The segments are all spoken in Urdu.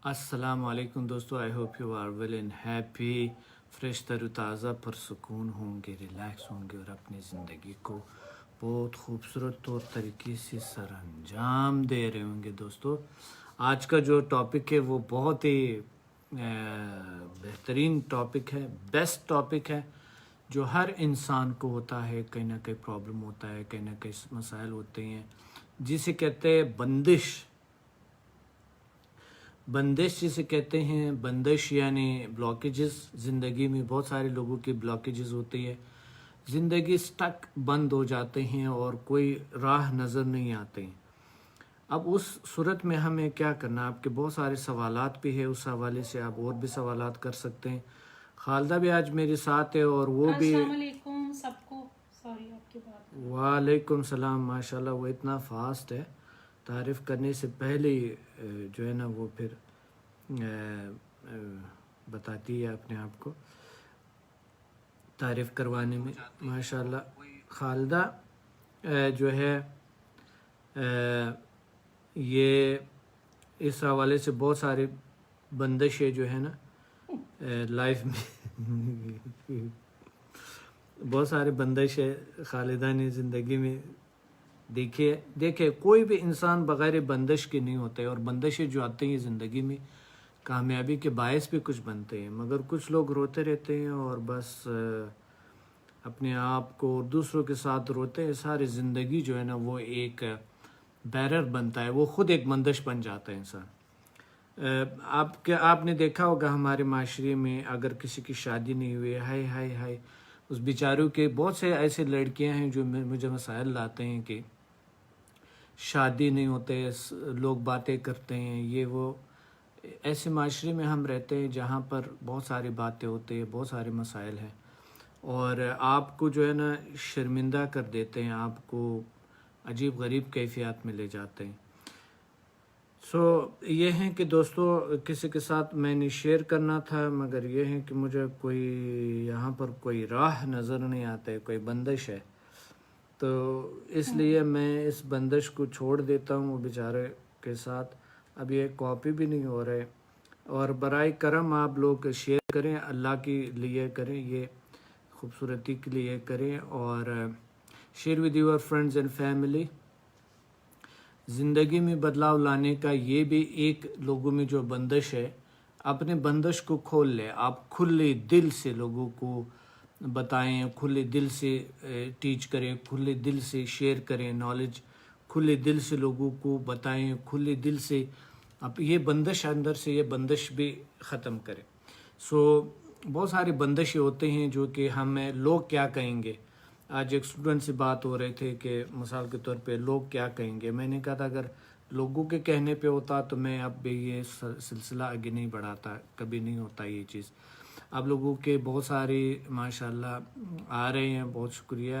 السلام علیکم دوستو، I hope you are well and happy, fresh تر و تازہ پرسکون ہوں گے، ریلیکس ہوں گے اور اپنی زندگی کو بہت خوبصورت طور طریقے سے سر انجام دے رہے ہوں گے۔ دوستو، آج کا جو ٹاپک ہے وہ بہت ہی بہترین ٹاپک ہے، بیسٹ ٹاپک ہے، جو ہر انسان کو ہوتا ہے۔ کہیں نہ کہیں پرابلم ہوتا ہے، کہیں نہ کہیں مسائل ہوتے ہیں، جسے کہتے ہیں بندش۔ بندش جسے کہتے ہیں، بندش یعنی بلاکیجز۔ زندگی میں بہت سارے لوگوں کی بلاکیجز ہوتی ہے، زندگی سٹک بند ہو جاتے ہیں اور کوئی راہ نظر نہیں آتے ہیں۔ اب اس صورت میں ہمیں کیا کرنا؟ آپ کے بہت سارے سوالات بھی ہیں، اس حوالے سے آپ اور بھی سوالات کر سکتے ہیں۔ خالدہ بھی آج میرے ساتھ ہے اور وہ بھی۔ السلام علیکم سب کو، سوری آپ کی بات۔ وعلیکم السلام۔ ماشاءاللہ وہ اتنا فاسٹ ہے، تعریف کرنے سے پہلے ہی جو ہے نا وہ پھر بتاتی ہے اپنے آپ کو تعریف کروانے میں۔ ماشاءاللہ خالدہ جو ہے یہ اس حوالے سے بہت سارے بندشیں جو ہے نا لائف میں بہت سارے بندشیں خالدہ نے زندگی میں دیکھے۔ کوئی بھی انسان بغیر بندش کے نہیں ہوتا ہے، اور بندشیں جو آتے ہیں زندگی میں کامیابی کے باعث بھی کچھ بنتے ہیں، مگر کچھ لوگ روتے رہتے ہیں اور بس اپنے آپ کو اور دوسروں کے ساتھ روتے ہیں۔ ساری زندگی جو ہے نا وہ ایک بیرر بنتا ہے، وہ خود ایک بندش بن جاتا ہے انسان۔ آپ نے دیکھا ہوگا ہمارے معاشرے میں اگر کسی کی شادی نہیں ہوئی، ہائے ہائے ہائے، اس بیچاروں کے بہت سے ایسے لڑکیاں ہیں جو مجھے مسائل لاتے ہیں کہ شادی نہیں ہوتے، لوگ باتیں کرتے ہیں، یہ وہ۔ ایسے معاشرے میں ہم رہتے ہیں جہاں پر بہت ساری باتیں ہوتی ہیں، بہت سارے مسائل ہیں، اور آپ کو جو ہے نا شرمندہ کر دیتے ہیں، آپ کو عجیب غریب کیفیات میں لے جاتے ہیں۔ یہ ہیں کہ دوستو کسی کے ساتھ میں نے شیئر کرنا تھا، مگر یہ ہے کہ مجھے کوئی یہاں پر کوئی راہ نظر نہیں آتا ہے، کوئی بندش ہے، تو اس لیے میں اس بندش کو چھوڑ دیتا ہوں وہ بیچارے کے ساتھ۔ اب یہ کاپی بھی نہیں ہو رہے، اور برائے کرم آپ لوگ شیئر کریں، اللہ کے لیے کریں، یہ خوبصورتی کے لیے کریں، اور share with your friends and family. زندگی میں بدلاؤ لانے کا یہ بھی ایک لوگوں میں جو بندش ہے، اپنے بندش کو کھول لیں۔ آپ کھلے دل سے لوگوں کو بتائیں، کھلے دل سے ٹیچ کریں، کھلے دل سے شیئر کریں نالج، کھلے دل سے لوگوں کو بتائیں، کھلے دل سے آپ یہ بندش اندر سے یہ بندش بھی ختم کریں۔ بہت سارے بندشیں ہوتے ہیں جو کہ ہمیں لوگ کیا کہیں گے۔ آج ایک اسٹوڈنٹ سے بات ہو رہے تھے کہ مثال کے طور پہ لوگ کیا کہیں گے۔ میں نے کہا تھا اگر لوگوں کے کہنے پہ ہوتا تو میں اب بھی یہ سلسلہ آگے نہیں بڑھاتا، کبھی نہیں ہوتا یہ چیز۔ آپ لوگوں کے بہت سارے ماشاءاللہ آ رہے ہیں، بہت شکریہ،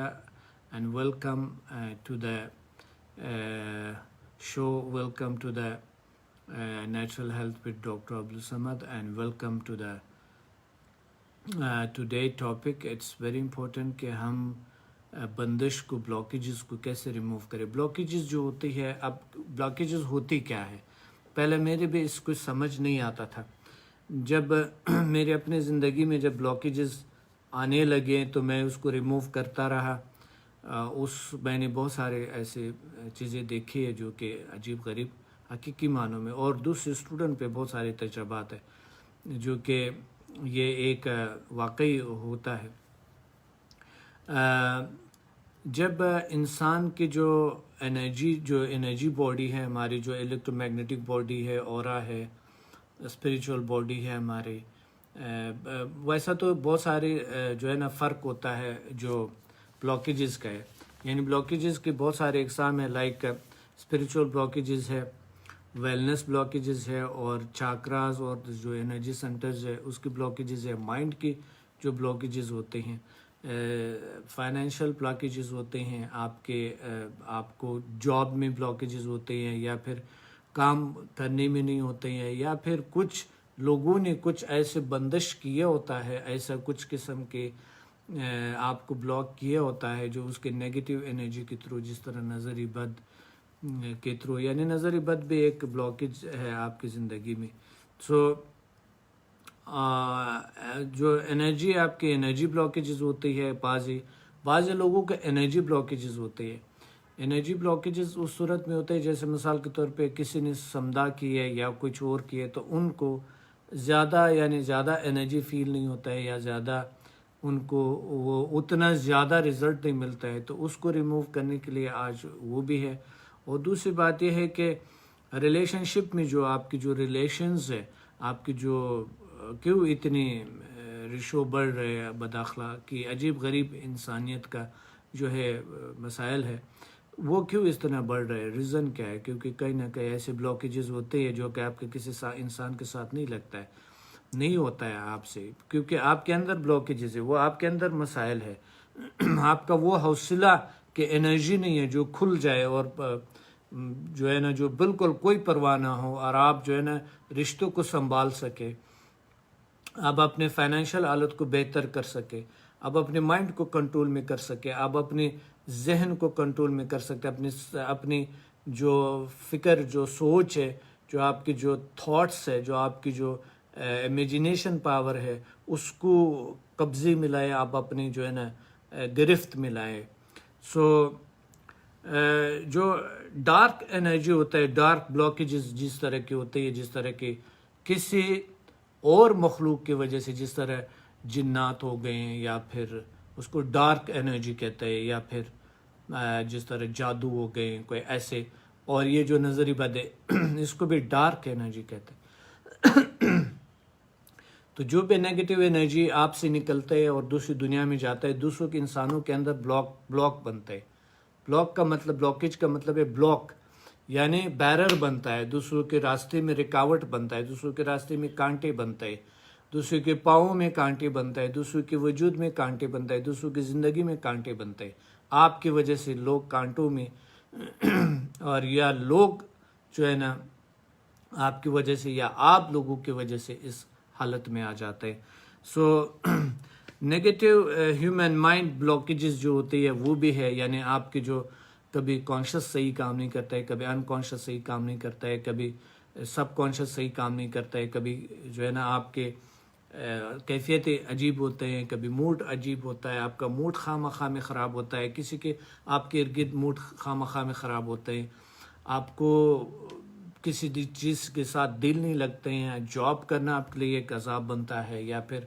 and welcome to the show, welcome to the natural health with doctor Abdul Samad, and welcome to the today topic. It's very important کہ ہم بندش کو، بلاکیجز کو کیسے ریموو کریں۔ بلاکیجز جو ہوتی ہے، اب بلاکیجز ہوتی کیا ہے؟ پہلے میرے بھی اس کو سمجھ نہیں آتا تھا۔ جب میرے اپنے زندگی میں جب بلاکیجز آنے لگے تو میں اس کو ریموو کرتا رہا۔ میں نے بہت سارے ایسے چیزیں دیکھی ہے جو کہ عجیب غریب حقیقی معنوں میں، اور دوسرے اسٹوڈنٹ پہ بہت سارے تجربات ہیں جو کہ یہ ایک واقعی ہوتا ہے۔ جب انسان کی جو انرجی باڈی ہے ہماری، جو الیکٹرو میگنیٹک باڈی ہے، اورا ہے، اسپریچول باڈی ہے ہماری، ویسا تو بہت سارے جو ہے نا فرق ہوتا ہے جو بلاکیجز کا ہے۔ یعنی بلاکیجز کے بہت سارے اقسام ہیں، لائک اسپریچول بلاکیجز ہے، ویلنس بلاکیجز ہے، اور چاکراز اور جو انرجی سینٹرز ہے اس کی بلاکیجز ہے، مائنڈ کی جو بلاکیجز ہوتے ہیں، فائنینشیل بلاکیجز ہوتے ہیں، آپ کو جاب میں بلاکیجز ہوتے ہیں، یا پھر کام کرنے میں نہیں ہوتے ہیں، یا پھر کچھ لوگوں نے کچھ ایسے بندش کیا ہوتا ہے، ایسا کچھ قسم کے آپ کو بلاک کیا ہوتا ہے جو اس کے نیگیٹیو انرجی کے تھرو، جس طرح نظری بد کے تھرو، یعنی نظری بد بھی ایک بلاکیج ہے آپ کی زندگی میں۔ سو جو انرجی آپ کی انرجی بلاکیجز ہوتی ہے، بعض لوگوں کے انرجی بلاکیجز ہوتے ہیں. انرجی بلاکیجز اس صورت میں ہوتے ہیں جیسے مثال کے طور پہ کسی نے سمدھا کی ہے یا کچھ اور کی ہے، تو ان کو زیادہ انرجی فیل نہیں ہوتا ہے، یا زیادہ ان کو وہ اتنا زیادہ رزلٹ نہیں ملتا ہے، تو اس کو ریموو کرنے کے لیے آج وہ بھی ہے. اور دوسری بات یہ ہے کہ ریلیشن شپ میں جو آپ کی جو ریلیشنز ہے، آپ کی جو کیوں اتنی ریشو بڑھ رہے ہیں بداخلاقی عجیب غریب انسانیت کا جو ہے مسائل ہے، وہ کیوں اس طرح بڑھ رہے ہیں؟ ریزن کیا ہے؟ کیونکہ کہیں نہ کہیں ایسے بلاکیجز ہوتے ہیں جو کہ آپ کے کسی انسان کے ساتھ نہیں لگتا ہے، نہیں ہوتا ہے آپ سے، کیونکہ آپ کے اندر بلاکیجز ہے، وہ آپ کے اندر مسائل ہے. آپ کا وہ حوصلہ کہ انرجی نہیں ہے جو کھل جائے اور جو ہے نا جو بالکل کوئی پرواہ نہ ہو، اور آپ جو ہے نا رشتوں کو سنبھال سکے، آپ اپنے فائنینشیل حالت کو بہتر کر سکے، آپ اپنے مائنڈ کو کنٹرول میں کر سکے، آپ اپنے ذہن کو کنٹرول میں کر سکتے، اپنی جو فکر، جو سوچ ہے، جو آپ کی جو تھاٹس ہے، جو آپ کی جو امیجنیشن پاور ہے، اس کو قبضے میں لائے، آپ اپنی جو ہے نا گرفت میں لائے. سو جو ڈارک انرجی ہوتا ہے، ڈارک بلاکیجز جس طرح کے ہوتے ہیں، جس طرح کے کسی اور مخلوق کی وجہ سے، جس طرح جنات ہو گئے ہیں، یا پھر اس کو ڈارک انرجی کہتے ہیں، یا پھر جس طرح جادو ہو گئے ہیں کوئی ایسے، اور یہ جو نظری بد ہے اس کو بھی ڈارک انرجی کہتے ہیں. تو جو بھی نیگیٹو انرجی آپ سے نکلتے ہے اور دوسری دنیا میں جاتا ہے، دوسروں کے انسانوں کے اندر بلاک بنتا ہے. بلاک کا مطلب، بلاکیج کا مطلب ہے بلاک، یعنی بیرر بنتا ہے، دوسروں کے راستے میں رکاوٹ بنتا ہے، دوسروں کے راستے میں کانٹے بنتا ہے، دوسروں کے پاؤں میں کانٹے بنتا ہے، دوسروں کے وجود میں کانٹے بنتا ہے، دوسروں کی زندگی میں کانٹے بنتے ہیں. آپ کی وجہ سے لوگ کانٹوں میں اور یا لوگ جو ہے نا آپ کی وجہ سے یا آپ لوگوں کی وجہ سے اس حالت میں آ جاتے ہیں. So negative human mind blockages جو ہوتی ہے وہ بھی ہے، یعنی آپ کے جو کبھی کانشیس صحیح کام نہیں کرتا ہے، کبھی انکانشیس صحیح کام نہیں کرتا ہے، کبھی سب کانشیس صحیح کام نہیں کرتا ہے، کبھی جو ہے نا آپ کے کیفیتیں عجیب ہوتے ہیں، کبھی موڈ عجیب ہوتا ہے، آپ کا موڈ خواہ میں خراب ہوتا ہے، کسی کے آپ کے ارد گرد موڈ خواہ میں خراب ہوتے ہیں، آپ کو کسی چیز کے ساتھ دل نہیں لگتے ہیں، جاب کرنا آپ کے لیے ایک عذاب بنتا ہے، یا پھر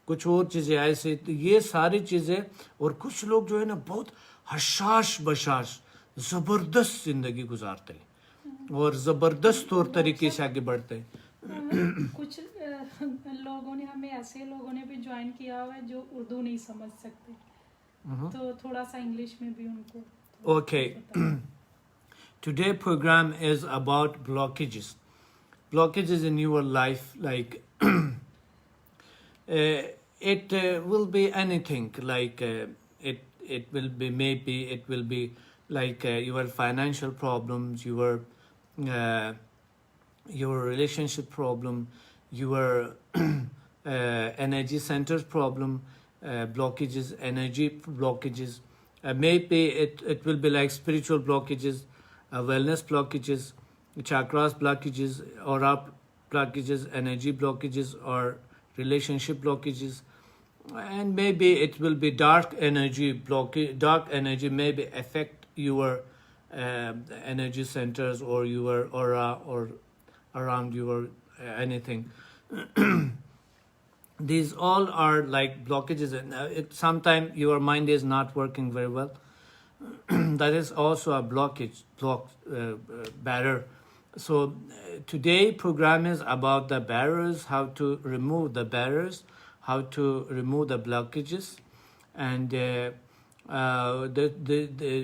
کچھ اور چیزیں ایسے. یہ ساری چیزیں، اور کچھ لوگ جو ہے نا بہت حشاش بشاش زبردست زندگی گزارتے ہیں اور زبردست طور طریقے سے آگے بڑھتے ہیں. کچھ لوگوں نے ہمیں ایسے لوگوں نے بھی جوائن کیا ہوا ہے جو اردو نہیں سمجھ سکتے، تو تھوڑا سا انگلش میں بھی ان کو Okay. Today program is about blockages. Blockages in your life, like it will be anything, like it will be, maybe it will be like your financial problems, your relationship problem, your energy centers problem, blockages, energy blockages. Maybe it will be like spiritual blockages, wellness blockages, chakras blockages, aura blockages, energy blockages, or relationship blockages. And maybe it will be dark energy blockage. Dark energy maybe affect your energy centers or your aura or around your anything. These all are like blockages, and sometimes your mind is not working very well. That is also a barrier. So today program is about the barriers, how to remove the barriers, how to remove the blockages, and they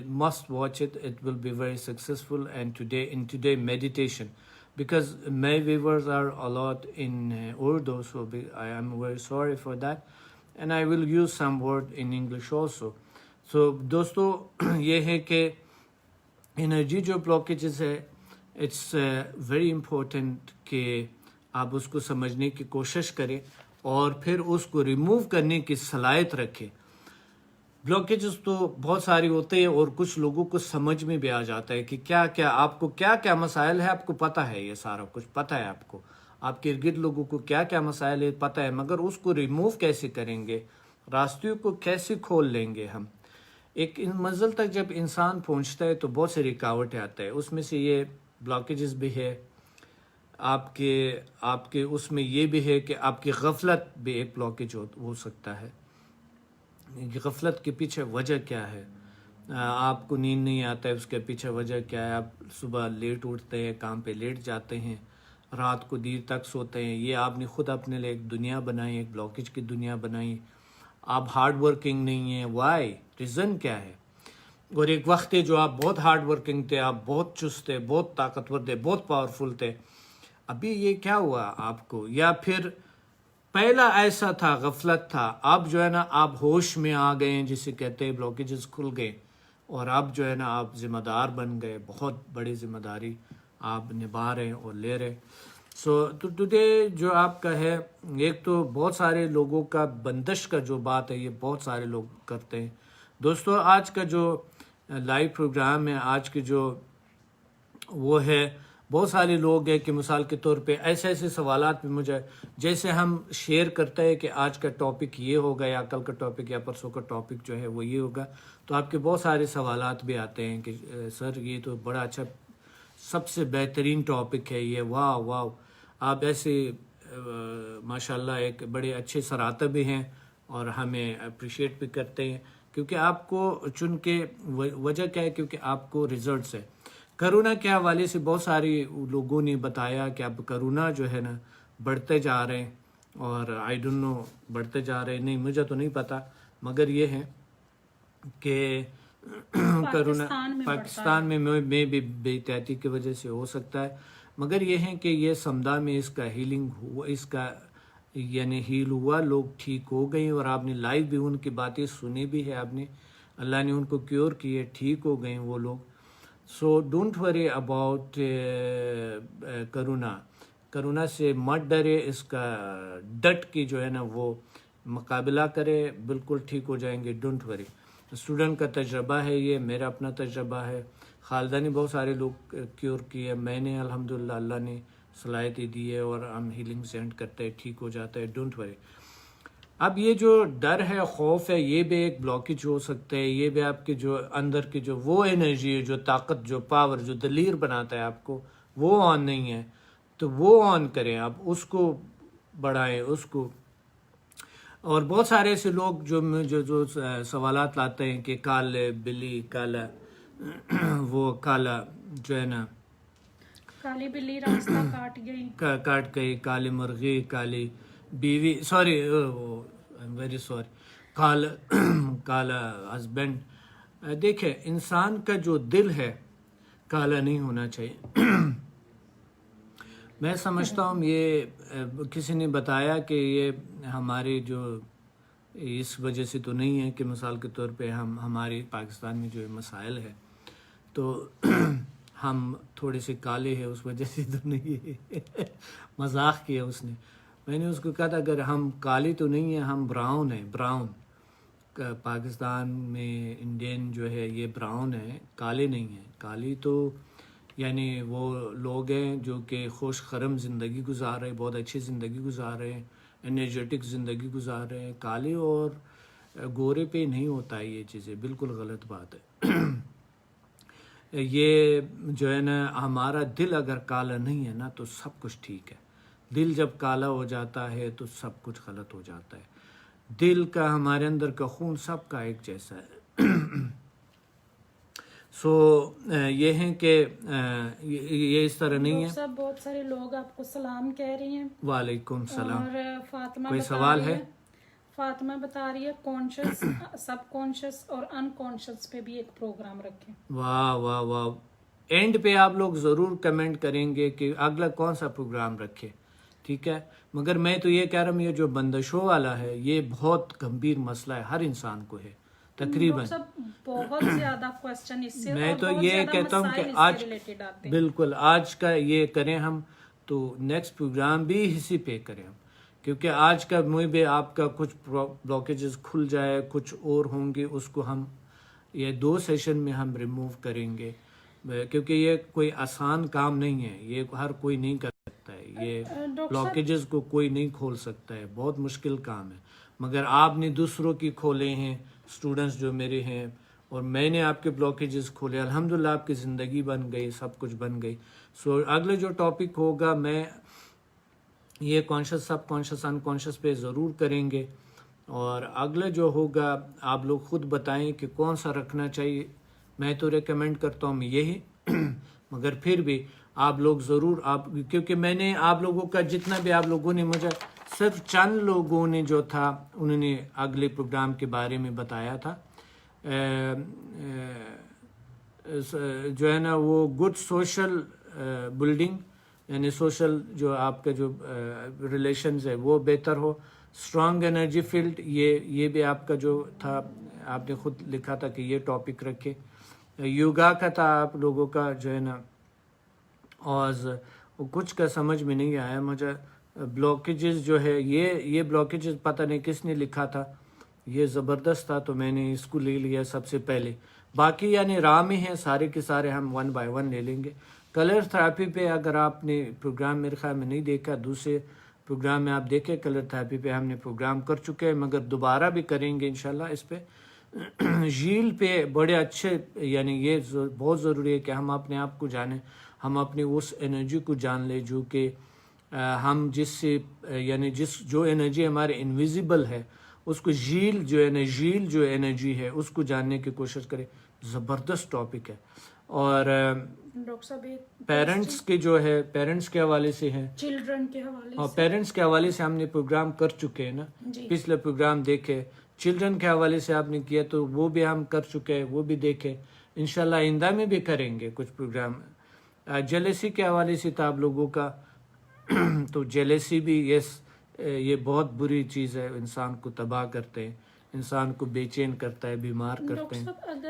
must watch it. It will be very successful. And today meditation, because my viewers are a lot in Urdu, so I am very sorry for that, and I will use some word in English also. So دوستو یہ ہے کہ انرجی جو بلاکیجز ہے، اٹس ویری امپورٹنٹ کہ آپ اس کو سمجھنے کی کوشش کریں اور پھر اس کو ریموو کرنے کی صلاحیت رکھیں. بلاکیجز تو بہت ساری ہوتے ہیں اور کچھ لوگوں کو سمجھ میں بھی آ جاتا ہے کہ کیا آپ کو کیا مسائل ہے، آپ کو پتہ ہے، یہ سارا کچھ پتہ ہے آپ کو. آپ کے ارد گرد لوگوں کو کیا کیا مسائل ہے پتہ ہے، مگر اس کو ریموو کیسے کریں گے، راستوں کو کیسے کھول لیں گے ہم. ایک منزل تک جب انسان پہنچتا ہے تو بہت سے رکاوٹیں آتا ہے، اس میں سے یہ بلاکیجز بھی ہے، آپ کے اس میں یہ بھی ہے کہ آپ کی غفلت بھی ایک بلاکیج ہو سکتا ہے. غفلت کے پیچھے وجہ کیا ہے، آپ کو نیند نہیں آتا ہے، اس کے پیچھے وجہ کیا ہے، آپ صبح لیٹ اٹھتے ہیں، کام پہ لیٹ جاتے ہیں، رات کو دیر تک سوتے ہیں، یہ آپ نے خود اپنے لیے ایک دنیا بنائی، ایک بلاکیج کی دنیا بنائی. آپ ہارڈ ورکنگ نہیں ہیں، وائی، ریزن کیا ہے. اور ایک وقت ہے جو آپ بہت ہارڈ ورکنگ تھے، آپ بہت چست تھے، بہت طاقتور تھے، بہت پاورفل تھے، ابھی یہ کیا ہوا آپ کو. یا پھر پہلا ایسا تھا، غفلت تھا، اب جو ہے نا آپ ہوش میں آ گئے ہیں، جسے کہتے ہیں بلاکیجز کھل گئے، اور اب جو ہے نا آپ ذمہ دار بن گئے، بہت بڑی ذمہ داری آپ نبھا رہے ہیں اور لے رہے. سو ٹوڈے جو آپ کا ہے، ایک تو بہت سارے لوگوں کا بندش کا جو بات ہے، یہ بہت سارے لوگ کرتے ہیں. دوستو آج کا جو لائیو پروگرام ہے، آج کے جو وہ ہے، بہت سارے لوگ ہیں کہ مثال کے طور پہ ایسے سوالات بھی مجھے، جیسے ہم شیئر کرتے ہیں کہ آج کا ٹاپک یہ ہوگا یا کل کا ٹاپک یا پرسوں کا ٹاپک جو ہے وہ یہ ہوگا، تو آپ کے بہت سارے سوالات بھی آتے ہیں کہ سر یہ تو بڑا اچھا، سب سے بہترین ٹاپک ہے یہ، واہ واہ. آپ ایسے ماشاءاللہ ایک بڑے اچھے سراتب بھی ہیں اور ہمیں اپریشیٹ بھی کرتے ہیں، کیونکہ آپ کو چن کے وجہ کیا ہے، کیونکہ آپ کو ریزلٹس ہے. کرونا کے حوالے سے بہت سارے لوگوں نے بتایا کہ اب کرونا جو ہے نا بڑھتے جا رہے ہیں، اور آئی ڈونٹ نو بڑھتے جا رہے ہیں، نہیں مجھے تو نہیں پتا، مگر یہ ہے کہ کرونا پاکستان میں بھی بے احتیاطی کی وجہ سے ہو سکتا ہے، مگر یہ ہے کہ یہ سمدہ میں اس کا ہیلنگ ہوا، اس کا یعنی ہیل ہوا، لوگ ٹھیک ہو گئے، اور آپ نے لائیو بھی ان کی باتیں سنی بھی ہے، آپ نے، اللہ نے ان کو کیور کیے، ٹھیک ہو گئے وہ لوگ. So don't worry about corona سے مت ڈرے، اس کا ڈٹ کی جو ہے نا وہ مقابلہ کرے، بالکل ٹھیک ہو جائیں گے، ڈونٹ وری. اسٹوڈنٹ کا تجربہ ہے، یہ میرا اپنا تجربہ ہے، خالدہ نے بہت سارے لوگ کیور کیے، میں نے الحمدللہ اللہ نے صلاحیتیں دی ہے، اور ہم ہیلنگ سینڈ کرتے ہیں، ٹھیک ہو جاتا ہے، ڈونٹ وری. اب یہ جو ڈر ہے، خوف ہے، یہ بھی ایک بلاکیج ہو سکتا ہے، یہ بھی آپ کے جو اندر کی جو وہ انرجی ہے، جو طاقت، جو پاور، جو دلیر بناتا ہے آپ کو، وہ آن نہیں ہے، تو وہ آن کریں، آپ اس کو بڑھائیں، اس کو. اور بہت سارے ایسے لوگ جو سوالات لاتے ہیں کہ کالے بلی، کالا وہ کالا جو ہے نا کالی بلی راستہ کاٹ گئی، کالے مرغی، کالی بیوی، سوری ویری سوری، کالا ہسبینڈ. دیکھیں انسان کا جو دل ہے کالا نہیں ہونا چاہیے. میں سمجھتا ہوں یہ کسی نے بتایا کہ یہ ہمارے جو اس وجہ سے تو نہیں ہے کہ مثال کے طور پہ ہمارے پاکستان میں جو مسائل ہے تو ہم تھوڑے سے کالے ہیں، اس وجہ سے تو نہیں ہے. مذاق کیا اس نے. میں نے اس کو کہا تھا اگر ہم کالے تو نہیں ہیں، ہم براؤن ہیں، براؤن. پاکستان میں انڈین جو ہے یہ براؤن ہے، کالے نہیں ہیں. کالی تو یعنی وہ لوگ ہیں جو کہ خوش خرم زندگی گزار رہے ہیں، بہت اچھی زندگی گزار رہے ہیں، انرجیٹک زندگی گزار رہے ہیں. کالے اور گورے پہ نہیں ہوتا ہے یہ چیزیں، بالکل غلط بات ہے. یہ جو ہے نا ہمارا دل اگر کالا نہیں ہے نا تو سب کچھ ٹھیک ہے. دل جب کالا ہو جاتا ہے تو سب کچھ غلط ہو جاتا ہے. دل کا، ہمارے اندر کا خون سب کا ایک جیسا ہے. سو یہ ہے کہ یہ اس طرح نہیں ہے. سب بہت سارے لوگ آپ کو سلام کہہ رہی ہیں. وعلیکم السلام. اور فاطمہ کوئی سوال ہے؟ فاطمہ بتا رہی ہے کانشیس، سب کانشیس اور ان کانشیس پہ بھی ایک پروگرام رکھیں. واہ واہ واہ. اینڈ پہ آپ لوگ ضرور کمنٹ کریں گے کہ اگلا کون سا پروگرام رکھے، ٹھیک ہے. مگر میں تو یہ کہہ رہا ہوں یہ جو بندشوں والا ہے یہ بہت گمبھیر مسئلہ ہے، ہر انسان کو ہے تقریباً. بہت زیادہ کوسچن اس سے، میں تو یہ کہتا ہوں کہ آج بالکل آج کا یہ کریں ہم، تو نیکسٹ پروگرام بھی اسی پہ کریں ہم، کیونکہ آج کا میں بھی آپ کا کچھ بلاکیجز کھل جائے، کچھ اور ہوں گے، اس کو ہم یہ 2 سیشن میں ہم ریموو کریں گے، کیونکہ یہ کوئی آسان کام نہیں ہے، یہ ہر کوئی نہیں کر سکتا ہے. یہ بلاکیجز کو کوئی نہیں کھول سکتا ہے, بہت مشکل کام ہے. مگر آپ نے دوسروں کی کھولے ہیں, اسٹوڈنٹس جو میرے ہیں, اور میں نے آپ کے بلاکیجز کھولے, الحمدللہ آپ کی زندگی بن گئی, سب کچھ بن گئی. سو اگلے جو ٹاپک ہوگا میں یہ کانشیس سب کانشیس ان کانشیس پہ ضرور کریں گے, اور اگلا جو ہوگا آپ لوگ خود بتائیں کہ کون سا رکھنا چاہیے. میں تو ریکمینڈ کرتا ہوں یہی, مگر پھر بھی آپ لوگ ضرور کیونکہ میں نے آپ لوگوں کا جتنا بھی آپ لوگوں نے مجھے صرف چند لوگوں نے جو تھا انہوں نے اگلے پروگرام کے بارے میں بتایا تھا, جو ہے نا وہ گڈ سوشل بلڈنگ, یعنی سوشل جو آپ کا جو ریلیشنز ہے وہ بہتر ہو, اسٹرانگ انرجی فیلڈ, یہ بھی آپ کا جو تھا آپ نے خود لکھا تھا کہ یہ ٹاپک رکھے. یوگا کا تھا آپ لوگوں کا جو ہے نا, اور کچھ کا سمجھ میں نہیں آیا مجھے. بلاکیجز جو ہے یہ بلاکیجز پتہ نہیں کس نے لکھا تھا, یہ زبردست تھا تو میں نے اس کو لے لیا سب سے پہلے. باقی یعنی راہ میں ہیں سارے کے سارے, ہم 1 by 1 لے لیں گے. کلر تھراپی پہ اگر آپ نے پروگرام میرے خیال میں نہیں دیکھا, دوسرے پروگرام میں آپ دیکھیں, کلر تھراپی پہ ہم نے پروگرام کر چکے ہیں, مگر دوبارہ بھی کریں گے انشاءاللہ اس پہ. جھیل پہ بڑے اچھے, یعنی یہ بہت ضروری ہے کہ ہم اپنے آپ کو جانیں, ہم اپنی اس انرجی کو جان لیں جو کہ ہم جس سے یعنی جو انرجی ہمارے انویزیبل ہے اس کو جھیل جو انرجی ہے اس کو جاننے کی کوشش کریں. زبردست ٹاپک ہے. اور ڈاکٹر صاحب پیرنٹس کے جو ہے پیرنٹس کے حوالے سے ہیں, چلڈرن کے حوالے اور پیرنٹس کے حوالے سے ہم نے پروگرام کر چکے ہیں نا, پچھلے پروگرام دیکھے. چلڈرن کے حوالے سے آپ نے کیا تو وہ بھی ہم کر چکے ہیں, وہ بھی دیکھے. انشاءاللہ آئندہ میں بھی کریں گے کچھ پروگرام. جیلیسی کے حوالے سے تھا آپ لوگوں کا, تو جیلیسی بھی یہ بہت بری چیز ہے, انسان کو تباہ کرتے ہیں, انسان کو بے چین کرتا ہے, بیمار کرتے ہیں,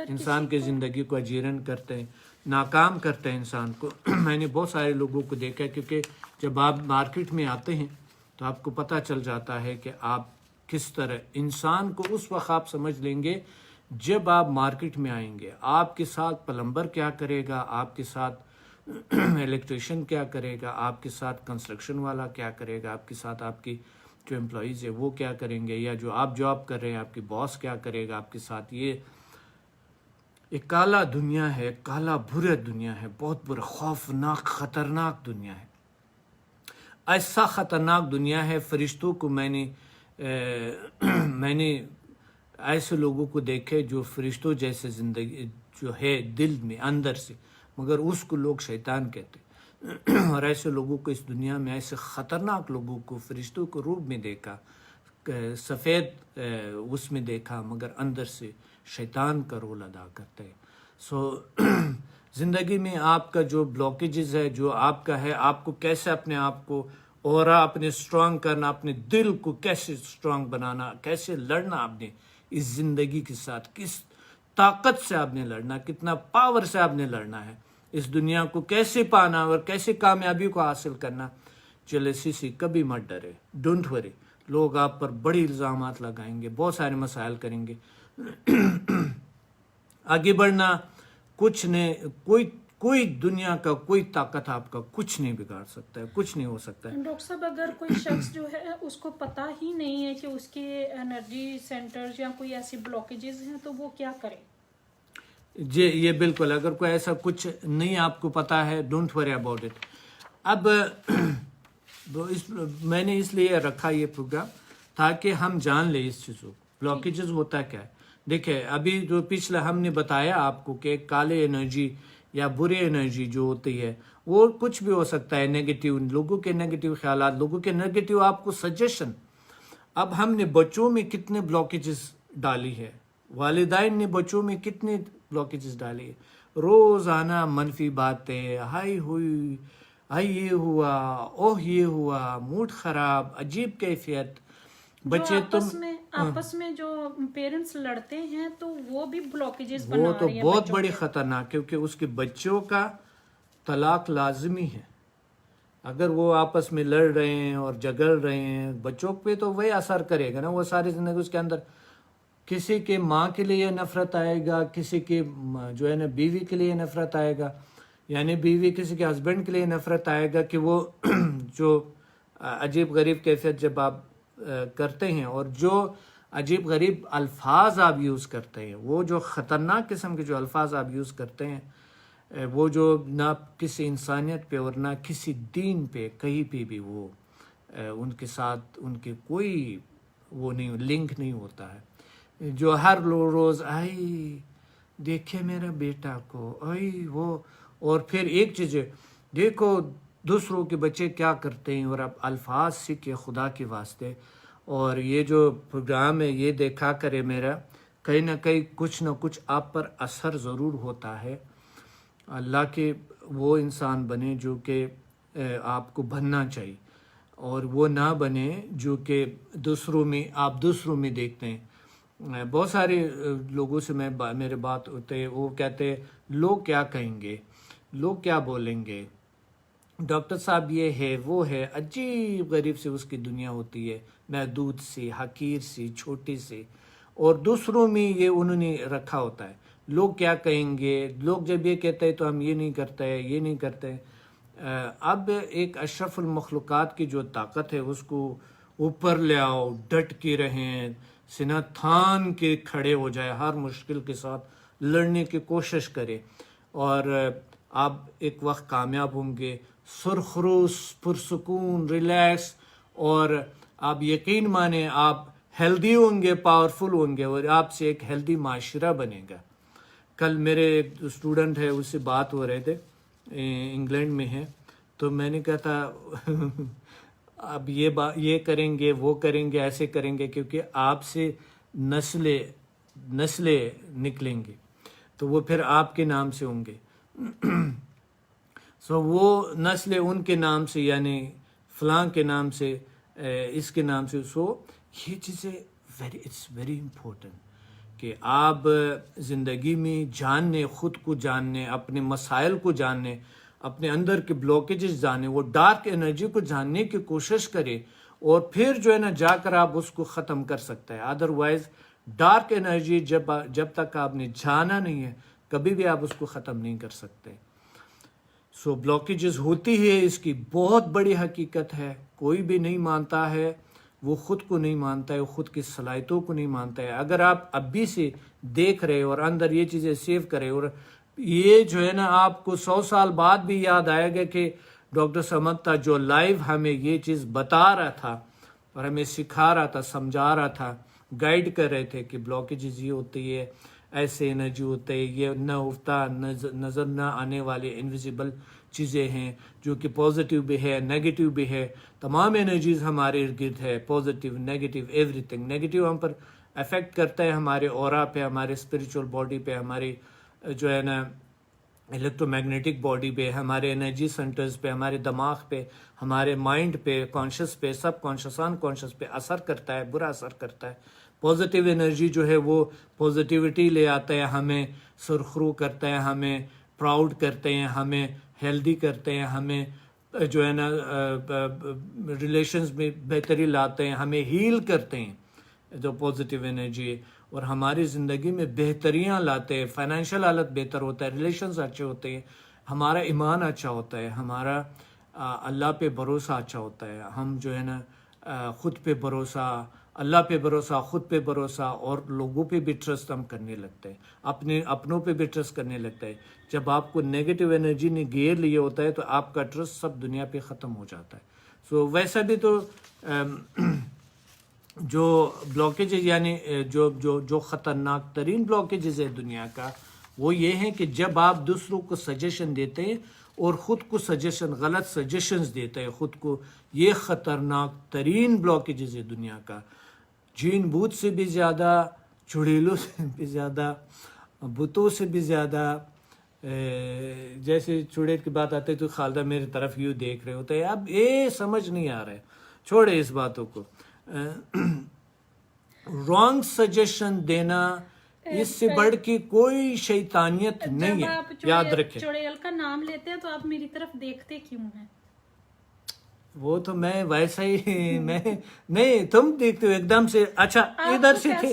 انسان کی زندگی کو اجیرن کرتے ہیں, ناکام کرتے ہیں انسان کو. میں نے بہت سارے لوگوں کو دیکھا, کیونکہ جب آپ مارکیٹ میں آتے ہیں تو آپ کو پتہ چل جاتا ہے کہ آپ کس طرح انسان کو اس وقت آپ سمجھ لیں گے جب آپ مارکیٹ میں آئیں گے. آپ کے ساتھ پلمبر کیا کرے گا, آپ کے ساتھ الیکٹریشین کیا کرے گا, آپ کے ساتھ کنسٹرکشن والا کیا کرے گا, آپ کے ساتھ آپ کی جو امپلائیز ہے وہ کیا کریں گے, یا جو آپ جاب کر رہے ہیں آپ کی باس کیا کرے گا آپ کے ساتھ. یہ ایک کالا دنیا ہے, کالا برا دنیا ہے, بہت برا, خوفناک, خطرناک دنیا ہے. ایسا خطرناک دنیا ہے. فرشتوں کو میں نے ایسے لوگوں کو دیکھے جو فرشتوں جیسے زندگی جو ہے دل میں اندر سے, مگر اس کو لوگ شیطان کہتے. اور ایسے لوگوں کو اس دنیا میں, ایسے خطرناک لوگوں کو فرشتوں کو روپ میں دیکھا, سفید اس میں دیکھا, مگر اندر سے شیطان کا رول ادا کرتے ہیں. سو زندگی میں آپ کا جو بلاکیجز ہے, جو آپ کا ہے, آپ کو کیسے اپنے آپ کو اور اپنے اسٹرانگ کرنا, اپنے دل کو کیسے اسٹرانگ بنانا, کیسے لڑنا آپ نے اس زندگی کے ساتھ, کس طاقت سے آپ نے لڑنا, کتنا پاور سے آپ نے لڑنا ہے, اس دنیا کو کیسے پانا اور کیسے کامیابی کو حاصل کرنا. جیلیسی سے کبھی مت ڈرے, ڈونٹ وری. لوگ آپ پر بڑی الزامات لگائیں گے, بہت سارے مسائل کریں گے. آگے بڑھنا کچھ نہیں, کوئی دنیا کا کوئی طاقت آپ کا کچھ نہیں بگاڑ سکتا ہے, کچھ نہیں ہو سکتا ہے. ڈاکٹر صاحب اگر کوئی شخص جو ہے اس کو پتہ ہی نہیں ہے کہ اس کے انرجی سینٹرز یا کوئی ایسی بلاکیجز ہیں تو وہ کیا کرے؟ جی یہ بالکل, اگر کوئی ایسا کچھ نہیں آپ کو پتا ہے, ڈونٹ وری اباؤٹ اٹ. اب میں نے اس لیے رکھا یہ پروگرام تاکہ ہم جان لیں اس چیزوں کو, بلاکیجز ہوتا کیا ہے. دیکھیں ابھی جو پچھلا ہم نے بتایا آپ کو کہ کالے انرجی یا بری انرجی جو ہوتی ہے وہ کچھ بھی ہو سکتا ہے, نیگیٹیو, لوگوں کے نیگیٹیو خیالات, لوگوں کے نیگیٹیو آپ کو سجیشن. اب ہم نے بچوں میں کتنے بلاکیجز ڈالی ہے, والدین نے بچوں میں کتنے بلاکیجز ڈالی ہے. روزانہ منفی باتیں, ہائی ہوئی, ہائی یہ ہوا, اوہ یہ ہوا, موڈ خراب, عجیب کیفیت. بچے آپس میں جو پیرنٹس لڑتے ہیں تو وہ بھی بلاکیجز بنا وہ تو رہے ہیں بہت بڑی خطرناک, کیونکہ اس کے بچوں کا طلاق لازمی ہے. اگر وہ آپس میں لڑ رہے ہیں اور جھگڑ رہے ہیں, بچوں پہ تو وہی اثر کرے گا نا, وہ ساری زندگی اس کے اندر. کسی کے ماں کے لیے نفرت آئے گا, کسی کے جو ہے نا بیوی کے لیے نفرت آئے گا, یعنی بیوی کسی کے ہسبینڈ کے لیے نفرت آئے گا کہ وہ جو عجیب غریب کیفیت جب آپ کرتے ہیں اور جو عجیب غریب الفاظ آپ یوز کرتے ہیں، وہ جو خطرناک قسم کے جو الفاظ آپ یوز کرتے ہیں، وہ جو نہ کسی انسانیت پہ اور نہ کسی دین پہ کہیں پہ بھی وہ ان کے ساتھ ان کے کوئی وہ نہیں لنک نہیں ہوتا ہے، جو ہر روز آئی دیکھے میرا بیٹا کو آئی وہ، اور پھر ایک چیز ہے دیکھو دوسروں کے بچے کیا کرتے ہیں اور آپ الفاظ سیکھے خدا کے واسطے، اور یہ جو پروگرام ہے یہ دیکھا کرے میرا کہیں نہ کچھ آپ پر اثر ضرور ہوتا ہے۔ اللہ کے وہ انسان بنے جو کہ آپ کو بننا چاہیے، اور وہ نہ بنے جو کہ دوسروں میں دیکھتے ہیں۔ بہت سارے لوگوں سے میرے بات ہوتے ہیں، وہ کہتے ہیں لوگ کیا کہیں گے، لوگ کیا بولیں گے، ڈاکٹر صاحب یہ ہے وہ ہے، عجیب غریب سے اس کی دنیا ہوتی ہے، محدود سی، حقیر سی، چھوٹی سی، اور دوسروں میں یہ انہوں نے رکھا ہوتا ہے۔ لوگ کیا کہیں گے، لوگ جب یہ کہتے ہیں تو ہم یہ نہیں کرتے یہ نہیں کرتے۔ اب ایک اشرف المخلوقات کی جو طاقت ہے اس کو اوپر لے آؤ، ڈٹ کے رہیں، سینہ تھان کے کھڑے ہو جائے، ہر مشکل کے ساتھ لڑنے کی کوشش کرے، اور آپ ایک وقت کامیاب ہوں گے، سرخروش، پرسکون، ریلیکس، اور آپ یقین مانیں آپ ہیلدی ہوں گے، پاورفل ہوں گے، اور آپ سے ایک ہیلدی معاشرہ بنے گا۔ کل میرے ایک اسٹوڈنٹ ہے اس سے بات ہو رہے تھے، انگلینڈ میں ہے، تو میں نے کہا تھا اب یہ کریں گے وہ کریں گے ایسے کریں گے کیونکہ آپ سے نسلیں نکلیں گے تو وہ پھر آپ کے نام سے ہوں گے۔ سو وہ نسلیں ان کے نام سے، یعنی فلاں کے نام سے، اس کے نام سے، سو یہ چیزیں اٹس ویری امپورٹنٹ کہ آپ زندگی میں جاننے، خود کو جاننے، اپنے مسائل کو جاننے، اپنے اندر کے بلاکیجز جاننے، وہ ڈارک انرجی کو جاننے کی کوشش کرے، اور پھر جو ہے نا جا کر آپ اس کو ختم کر سکتے ہیں۔ ادروائز ڈارک انرجی جب تک آپ نے جانا نہیں ہے کبھی بھی آپ اس کو ختم نہیں کر سکتے۔ سو بلاکیجز ہوتی ہے، اس کی بہت بڑی حقیقت ہے، کوئی بھی نہیں مانتا ہے، وہ خود کو نہیں مانتا ہے، وہ خود کی صلاحیتوں کو نہیں مانتا ہے۔ اگر آپ ابھی سے دیکھ رہے اور اندر یہ چیزیں سیو کرے، اور یہ جو ہے نا آپ کو 100 سال بعد بھی یاد آئے گا کہ ڈاکٹر سمد تھا جو لائیو ہمیں یہ چیز بتا رہا تھا اور ہمیں سکھا رہا تھا، سمجھا رہا تھا، گائیڈ کر رہے تھے کہ بلاکیجز یہ ہوتی ہے، ایسے انرجی ہوتے ہیں، یہ نہ افتہ نظر نہ آنے والے انویزیبل چیزیں ہیں جو کہ پازیٹیو بھی ہے، نیگیٹیو بھی ہے، تمام انرجیز ہمارے ارد گرد ہے، positive, negative, every thing. Negative ہم پر افیکٹ کرتا ہے ہمارے اورا پہ، ہمارے اسپریچول باڈی پہ، ہماری جو ہے نا الیکٹرو میگنیٹک باڈی پہ، ہمارے انرجی سینٹرز پہ، ہمارے دماغ پہ، ہمارے مائنڈ پہ، کانشس پہ، سب کانشس، ان کانشس پہ اثر کرتا ہے، برا اثر کرتا ہے۔ پازیٹیو انرجی جو ہے وہ پازیٹیوٹی لے آتا ہے، ہمیں سرخرو کرتا ہے، ہمیں پراؤڈ کرتے ہیں، ہمیں ہیلدی کرتے ہیں، ہمیں جو ہے نا ریلیشنز میں بہتری لاتے ہیں، ہمیں ہیل کرتے ہیں جو پازیٹیو انرجی ہے، اور ہماری زندگی میں بہتریاں لاتے ہیں، فائنینشیل حالت بہتر ہوتا ہے، ریلیشنز اچھے ہوتے ہیں، ہمارا ایمان اچھا ہوتا ہے، ہمارا اللہ پہ بھروسہ اچھا ہوتا ہے، ہم جو ہے نا خود پہ بھروسہ، اللہ پہ بھروسہ، خود پہ بھروسہ، اور لوگوں پہ بھی ٹرسٹ ہم کرنے لگتے ہیں، اپنوں پہ بھی ٹرسٹ کرنے لگتا ہے۔ جب آپ کو نیگیٹو انرجی نے گھیر لیا ہوتا ہے تو آپ کا ٹرسٹ سب دنیا پہ ختم ہو جاتا ہے۔ سو ویسا بھی تو جو بلاکیجز، یعنی جو خطرناک ترین بلاکیجز ہے دنیا کا، وہ یہ ہیں کہ جب آپ دوسروں کو سجیشن دیتے ہیں اور خود کو غلط سجیشنز دیتے ہیں خود کو، یہ خطرناک ترین بلاکیجز ہے دنیا کا۔ جین بوت سے بھی زیادہ، چڑیلوں سے بھی زیادہ، بتوں سے بھی زیادہ، جیسے چڑیل کی بات آتی ہے تو خالدہ میری طرف یوں دیکھ رہے ہوتے ہیں، اب یہ سمجھ نہیں آ رہا ہے، چھوڑے اس باتوں کو۔ رانگ سجیشن دینا، اس سے بڑھ کے کوئی شیطانیت نہیں ہے، یاد رکھیں۔ چڑیل کا نام لیتے ہیں تو آپ میری طرف دیکھتے کیوں ہیں؟ وہ تو میں ویسا ہی میں نہیں، تم دیکھتے ہو ایک دم سے، اچھا ادھر سے تھے،